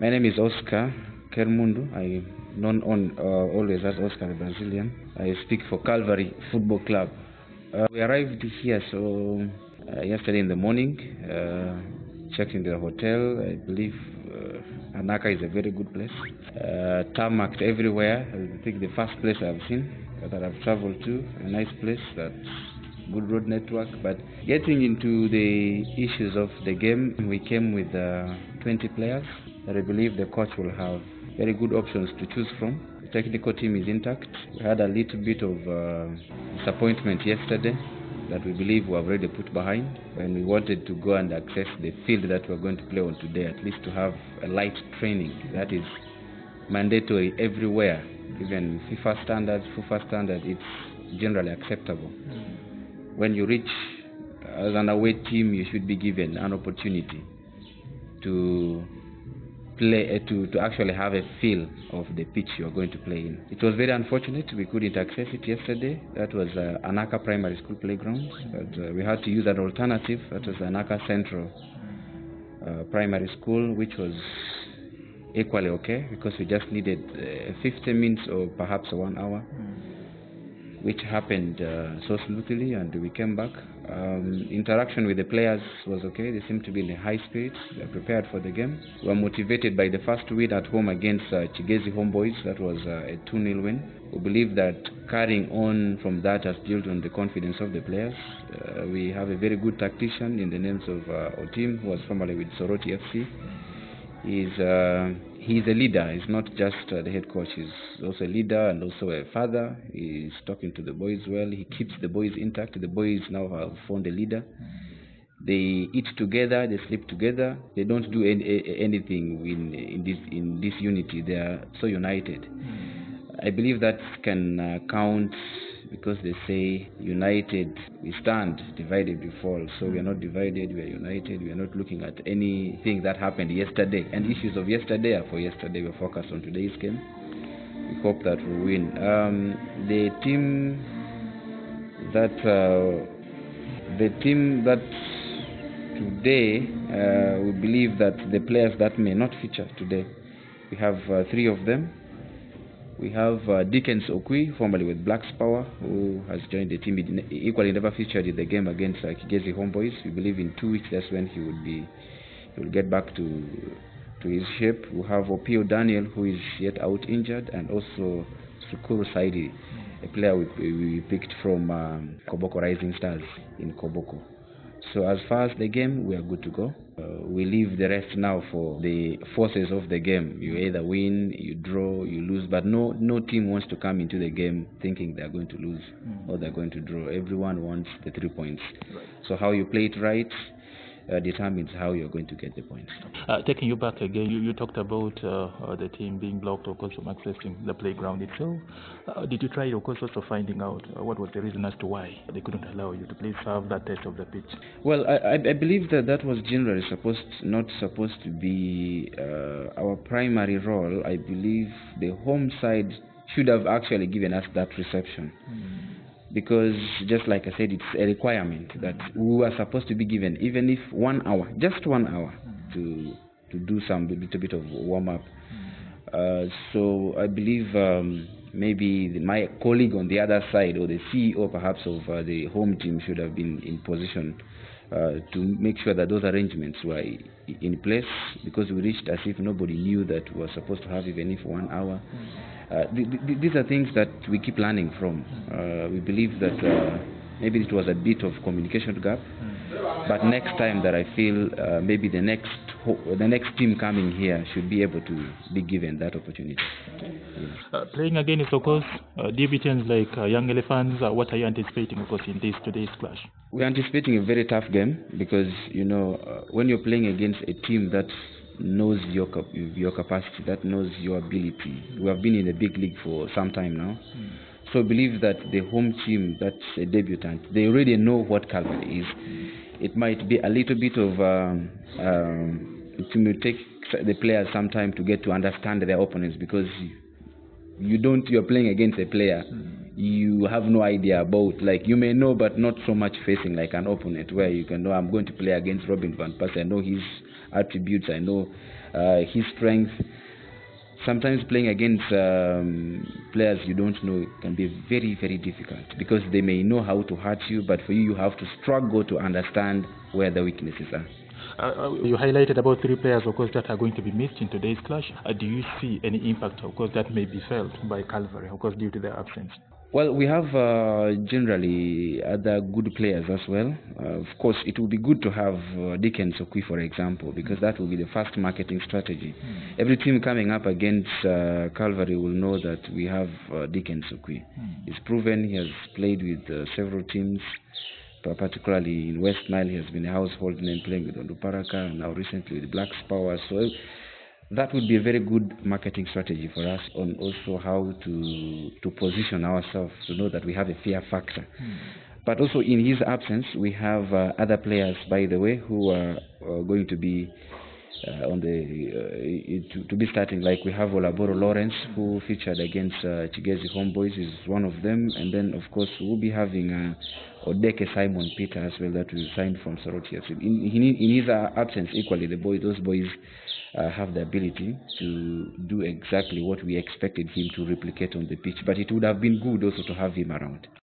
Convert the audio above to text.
My name is Oscar Kermundu. I'm known always as Oscar the Brazilian. I speak for Calvary Football Club. We arrived here yesterday in the morning, checked into the hotel. I believe Anaka is a very good place. Tarmac everywhere. I think the first place I've seen that I've traveled to. A nice place, that's good road network. But getting into the issues of the game, we came with 20 players that I believe the coach will have very good options to choose from. The technical team is intact. We had a little bit of disappointment yesterday that we believe we have already put behind when we wanted to go and access the field that we're going to play on today, at least to have a light training that is mandatory everywhere. Even FIFA standards, it's generally acceptable. When you reach as an away team, you should be given an opportunity to play, to actually have a feel of the pitch you're going to play in. It was very unfortunate we couldn't access it yesterday. That was Anaka Primary School playground, but we had to use an alternative. That was Anaka Central Primary School, which was equally okay because we just needed 50 minutes or perhaps 1 hour, which happened so smoothly, and we came back. Interaction with the players was okay. They seemed to be in a high spirits. They are prepared for the game. We were motivated by the first win at home against Chigezi Homeboys. That was a 2-0 win. We believe that carrying on from that has built on the confidence of the players. We have a very good tactician in the names of our team, who was formerly with Soroti FC. He's a leader. He's not just the head coach. He's also a leader and also a father. He's talking to the boys well. He keeps the boys intact. The boys now have found a leader. They eat together. They sleep together. They don't do anything in this unity. They are so united. I believe that can count, because they say united we stand, divided we fall. So we are not divided, we are united. We are not looking at anything that happened yesterday, and issues of yesterday are for yesterday. We are focused on today's game. We hope that we win. The team that today, we believe that the players that may not feature today, we have 3 of them. We have Dickens Okwi, formerly with Blacks Power, who has joined the team. He equally never featured in the game against Chigezi Homeboys. We believe in 2 weeks that's when he will get back to his shape. We have Opio Daniel, who is yet out injured, and also Sukuru Saidi, a player we picked from Koboko Rising Stars in Koboko. So as far as the game, we are good to go. We leave the rest now for the forces of the game. You either win, you draw, you lose, but no team wants to come into the game thinking they are going to lose or they're going to draw. Everyone wants the 3 points. Right. So how you play it right determines how you're going to get the points. Taking you back again, you talked about the team being blocked, of course, from accessing the playground itself. Did you try, of course, also finding out what was the reason as to why they couldn't allow you to please have that test of the pitch? Well, I believe that was generally not supposed to be our primary role. I believe the home side should have actually given us that reception. Because just like I said, it's a requirement that we were supposed to be given, even if 1 hour, just 1 hour, to do some little bit of warm-up. So I believe maybe my colleague on the other side, or the CEO perhaps of the home team, should have been in position to make sure that those arrangements were in place, because we reached as if nobody knew that we were supposed to have even if 1 hour. These are things that we keep learning from. We believe that maybe it was a bit of communication gap, but next time that I feel maybe the next team coming here should be able to be given that opportunity. Playing against, of course, debutants like Young Elephants, what are you anticipating, of course, in today's clash? We're anticipating a very tough game because, when you're playing against a team that knows your capacity, that knows your ability. We have been in the big league for some time now. So I believe that the home team, that's a debutant, they already know what Calvary is. It might be a little bit of it may take the players some time to get to understand their opponents, because you're playing against a player you have no idea about. Like, you may know, but not so much facing like an opponent, where you can know, I'm going to play against Robin van Persie. I know his attributes, I know his strength. Sometimes playing against players you don't know can be very, very difficult, because they may know how to hurt you, but for you, you have to struggle to understand where the weaknesses are. You highlighted about 3 players, of course, that are going to be missed in today's clash. Do you see any impact, of course, that may be felt by Calvary, of course, due to their absence? Well, we have generally other good players as well. Of course, it would be good to have Dickens Okwi, for example, because that will be the first marketing strategy. Every team coming up against Calvary will know that we have Dickens Okwi. He's proven, he has played with several teams, particularly in West Nile. He has been a household name, playing with Onduparaka, and now recently with Black Power. So that would be a very good marketing strategy for us, on also how to position ourselves, to know that we have a fear factor. But also in his absence, we have other players, by the way, who are going to be on the to be starting. Like, we have Olaboro Lawrence, who featured against Chigezi Homeboys, is one of them. And then, of course, we'll be having Odeke Simon Peter as well, that we signed from Soroti. In his absence, equally, those boys have the ability to do exactly what we expected him to replicate on the pitch. But it would have been good also to have him around.